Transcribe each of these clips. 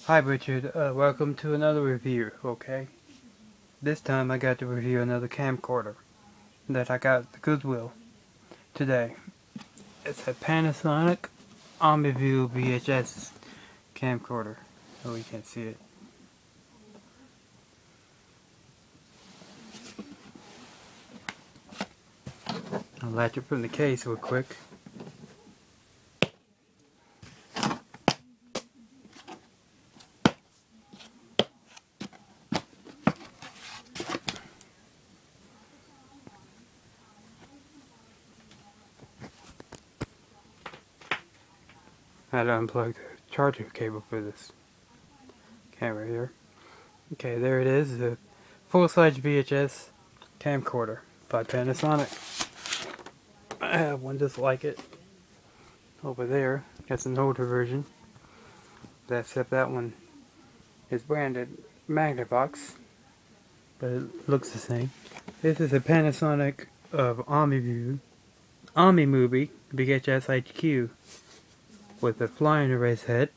Hi Richard, welcome to another review, okay? This time I got to review another camcorder that I got at the Goodwill today. It's a Panasonic omni VHS camcorder. Oh, you can't see it. I'll latch it from the case real quick. I had to unplug the charger cable for this camera here. Okay, there it is, the full-size VHS camcorder by Panasonic. I have one just like it over there. That's an older version. Except that one is branded Magnavox, but it looks the same. This is a Panasonic of OmniView Movie VHS HQ with a flying erase head.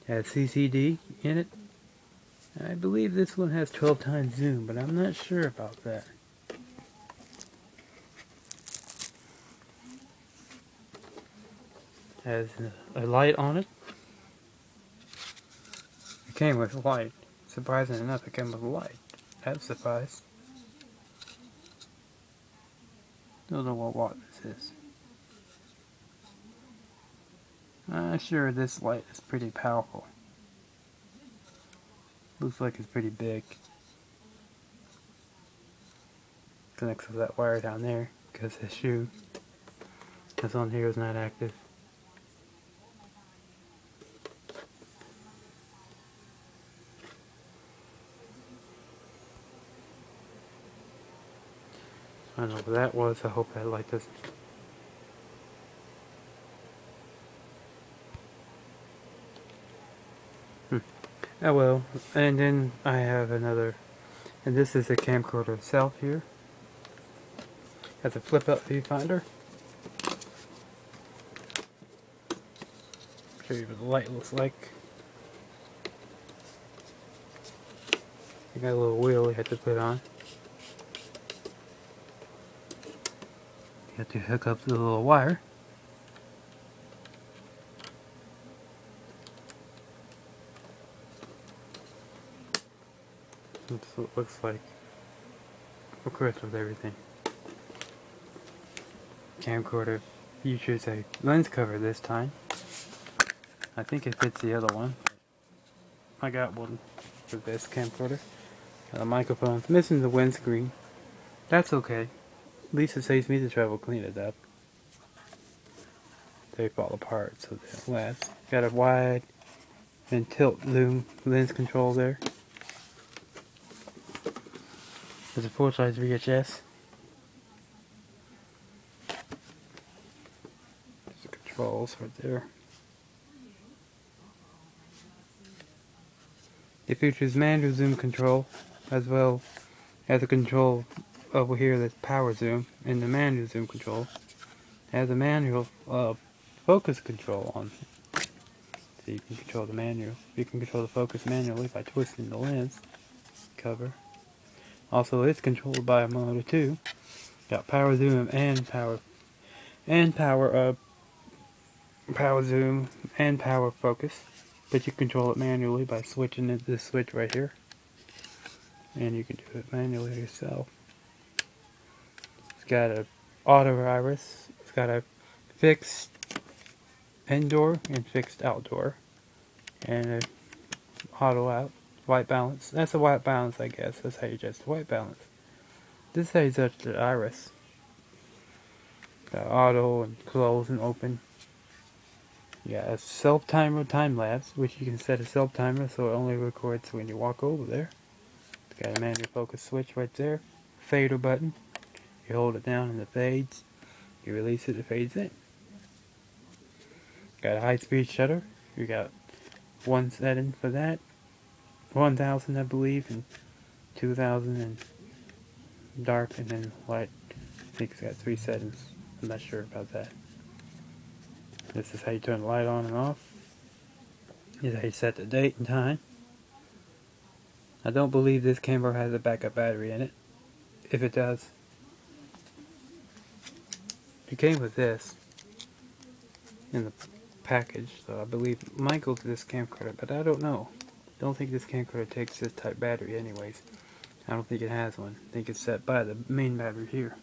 Has CCD in it. I believe this one has 12 times zoom, but I'm not sure about that. Has a light on it. It came with a light. Surprisingly enough, it came with a light. That's a surprise. Don't know what watt this is. I'm sure this light is pretty powerful. Looks like it's pretty big. Connects to that wire down there because the shoe that's on here is not active. I don't know what that was. I hope that light doesn't. Oh well. And then I have another. And this is the camcorder itself here. Has a flip up viewfinder. Show you what the light looks like. You got a little wheel you have to put on. You have to hook up the little wire. That's what it looks like. Of course, with everything. Camcorder features a lens cover this time. I think it fits the other one. I got one for this camcorder. Got a microphone. It's missing the windscreen. That's okay. At least it saves me the trouble clean it up. They fall apart, so they don't last. Got a wide and tilt zoom lens control there. There's a full-size VHS. There's the controls right there. It features manual zoom control as well as a control over here that's power zoom and the manual zoom control. It has a manual focus control on it. So you can control the manual. You can control the focus manually by twisting the lens cover. Also, it's controlled by a motor too. Got power zoom and power zoom and power focus. But you control it manually by switching this switch right here. And you can do it manually yourself. It's got a auto iris. It's got a fixed indoor and fixed outdoor. And a auto out. White balance. That's a white balance, I guess. That's how you adjust the white balance. This is how you adjust the iris. Got auto and close and open. You got a self-timer time-lapse, which you can set a self-timer so it only records when you walk over there. It's got a manual focus switch right there. Fader button. You hold it down and it fades. You release it, it fades in. Got a high-speed shutter. You got one setting for that. 1000 I believe, and 2000 and dark, and then light. I think it's got 3 settings. I'm not sure about that. This is how you turn the light on and off. is how you set the date and time. I don't believe this camera has a backup battery in it. If it does, it came with this in the package, so I believe it might go to this camcorder, but I don't know. Don't think this camcorder takes this type battery anyways. I don't think it has one. I think it's set by the main battery here.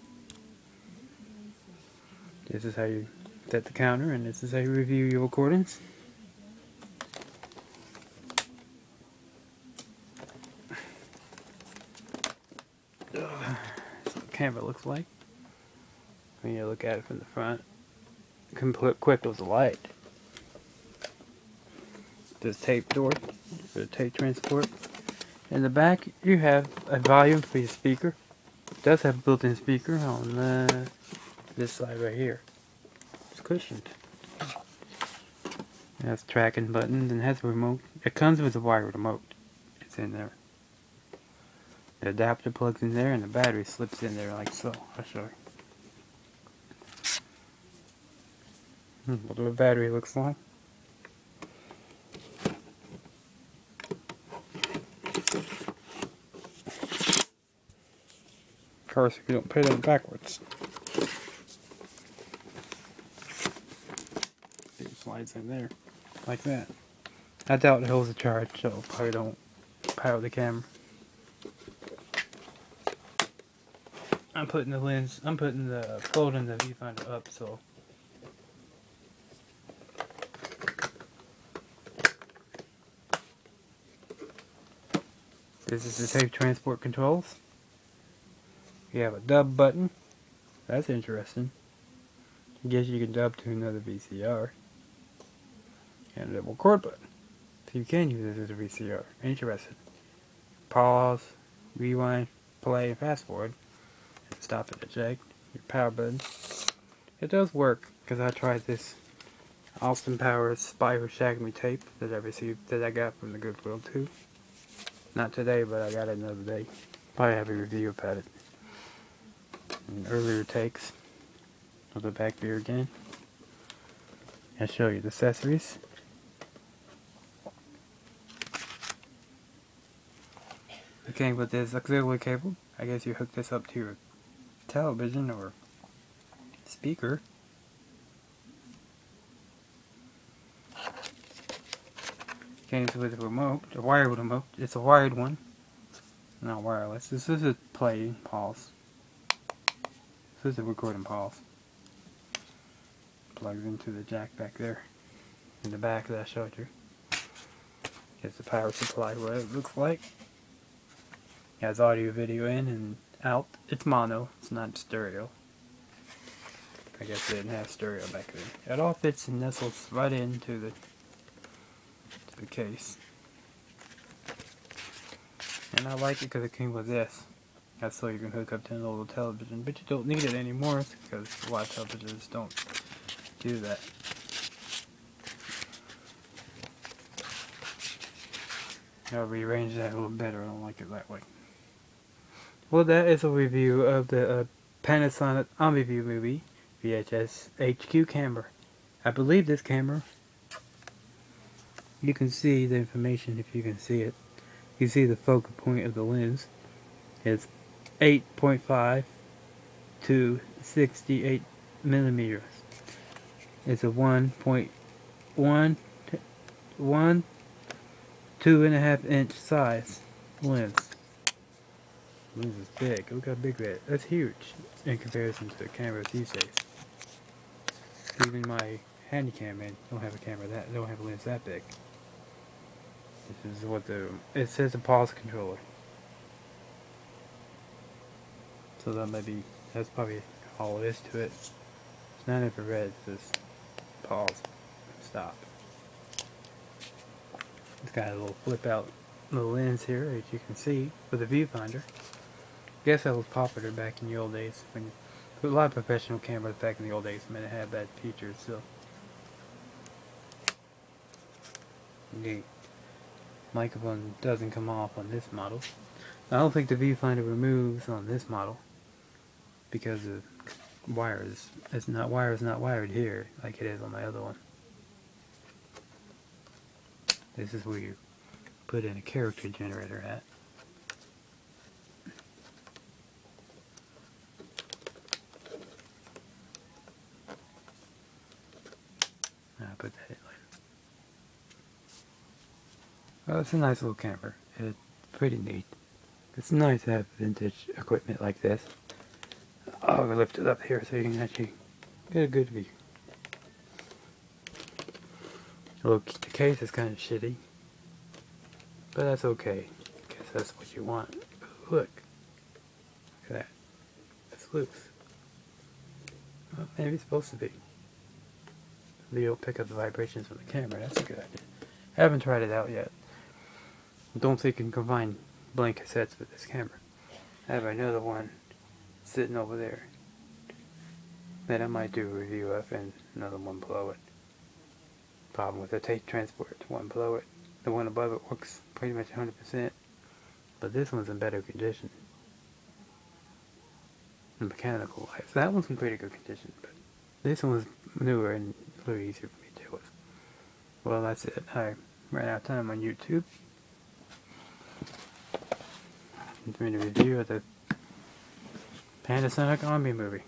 This is how you set the counter, and this is how you review your recordings. That's what the camera looks like when you look at it from the front. Quick as a light. This tape door for the tape transport. In the back, you have a volume for your speaker. It does have a built-in speaker on this side right here. It's cushioned. It has tracking buttons and has a remote. It comes with a wire remote. It's in there. The adapter plugs in there and the battery slips in there like so. I'll show you. What the battery looks like. Of course, if you don't put it backwards. It slides in there like that. I doubt it holds a charge, so probably don't power the camera. I'm putting the folding the viewfinder up, so this is the tape transport controls. You have a dub button. That's interesting. I guess you can dub to another VCR. And a record button. So you can use this as a VCR. Interesting. Pause, rewind, play, and fast forward. Stop and eject. Your power button. It does work because I tried this Austin Powers Spy Who Shagged Me tape that I received, that I got from the Goodwill too. Not today, but I got it another day. Probably have a review about it. And earlier takes. I'll go back here again. I'll show you the accessories. It came with this auxiliary cable. I guess you hook this up to your television or speaker. Came with a remote, a wired remote. It's a wired one, not wireless. This is a play pause. This is a record and pause. Plugs into the jack back there in the back that I showed you. Gets the power supply, what it looks like. It has audio, video in and out. It's mono. It's not stereo. I guess they didn't have stereo back then. It all fits and nestles right into the case. And I like it because it came with this. That's so you can hook up to an old television, but you don't need it anymore because a lot of televisions don't do that. I'll rearrange that a little better. I don't like it that way. Well, that is a review of the Panasonic OmniView movie VHS HQ camera. I believe this camera, you can see the information if you can see it. You see the focal point of the lens. It's 8.5 to 68 millimeters. It's a 1.1 2.5 inch size lens. Lens is big. Look how big that is. That's huge in comparison to the cameras these days. Even my Handycam man don't have a lens that big. This is what it says a pause controller. So that's probably all it is to it. It's not infrared, it's just pause, stop. It's got a little flip out little lens here, as you can see, with a viewfinder. I guess that was popular back in the old days. A lot of professional cameras back in the old days may have had that feature still. The microphone doesn't come off on this model. I don't think the viewfinder removes on this model because the wire is not wired here like it is on my other one. This is where you put in a character generator at. I'll put that in later. Well, it's a nice little camper. It's pretty neat. It's nice to have vintage equipment like this. I'll lift it up here so you can actually get a good view. Look, the case is kind of shitty, but that's okay. I guess that's what you want. Look at that. It's loose. Well, maybe it's supposed to be. You'll pick up the vibrations from the camera. That's a good idea. I haven't tried it out yet. I don't think you can combine blank cassettes with this camera. I have another one sitting over there that I might do a review of, and another one below it. Problem with the tape transport, one below it. The one above it works pretty much 100%, but this one's in better condition. The mechanical wise. That one's in pretty good condition, but this one's newer and a little easier for me to deal with. Well, that's it. I ran out of time on YouTube. I'm doing a review of the Panasonic Omni movie.